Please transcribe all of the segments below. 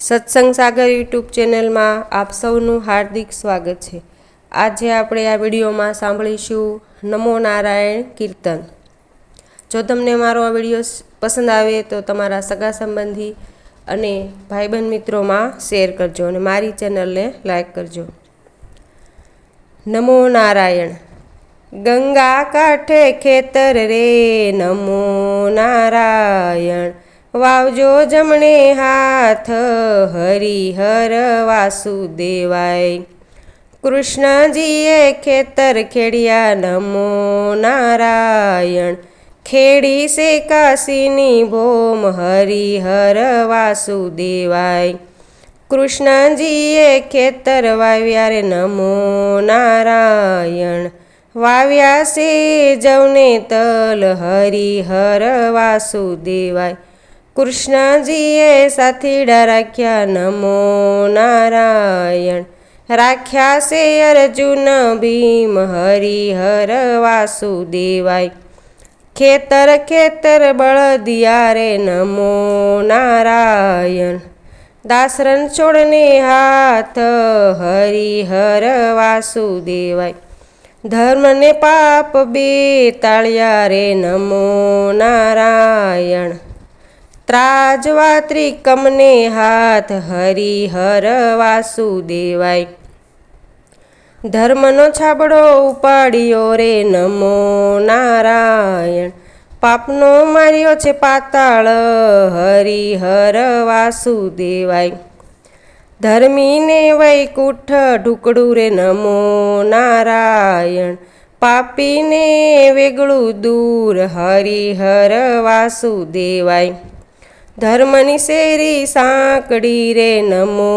સત્સંગ સાગર યુટ્યુબ ચેનલમાં આપ સૌનું હાર્દિક સ્વાગત છે। આજે આપણે આ વિડીયોમાં સાંભળીશું નમો નારાયણ કીર્તન। જો તમને મારો આ વિડીયો પસંદ આવે તો તમારા સગા સંબંધી અને ભાઈબંધ મિત્રોમાં શેર કરજો અને મારી ચેનલને લાઈક કરજો। નમો નારાયણ। ગંગા કાંઠે ખેતર રે નમો નારાયણ, વાવજો જમણે હાથ હરિહર વાસુદેવાય। કૃષ્ણજીએ ખેતર ખેડ્યા નમો નારાયણ, ખેડી સે કાશીની ભોમ હરિહર વાસુદેવાય। કૃષ્ણજીએ ખેતર વાવ્યા રે નમો નારાયણ, વાવ્યા સે જવને તલ હરિહર વાસુદેવાય। કૃષ્ણજીએ સાથીડા રાખ્યા નમો નારાયણ, રાખ્યા સે અર્જુન ભીમ હરિહર વાસુદેવાય। ખેતર ખેતર બળદિયા રે નમો નારાયણ, દાસરન છોડને હાથ હરિહર વાસુદેવાય। ધર્મ ને પાપ બે તાળ્યા રે નમો નારાયણ, ત્રાજવા ત્રિકમને હાથ હરિહર વાસુદેવાય। ધર્મનો છાબડો ઉપાડ્યો રે નમો નારાયણ, પાપનો માર્યો છે પાતાળ હરિહર વાસુદેવાય। ધર્મીને વૈકુંઠ ઢુકડું રે નમો નારાયણ, પાપીને વેગળું દૂર હરિહર વાસુદેવાય। ધર્મની શેરી સાંકડી રે નમો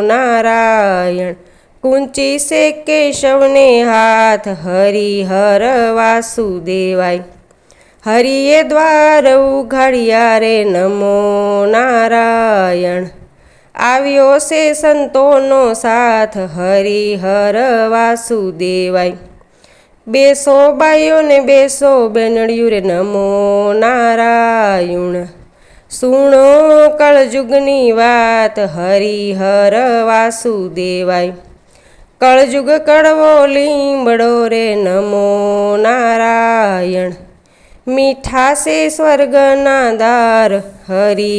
નારાયણ, કુંચી સે કેશવને હાથ હરિહર વાસુદેવાય। હરિએ દ્વાર ઉઘાડ્યા રે નમો નારાયણ, આવ્યો છે સંતોનો સાથ હરિહર વાસુદેવાય। બેસો બાઈઓ ને બેસો બેનડિયું રે નમો નારાયણ, સુણો કળજુગની વાત હરિહર વાસુદેવાય। કળજુગ કડવો લીંબડો રે નમો નારાયણ, મીઠા સે સ્વર્ગના દાર હરિ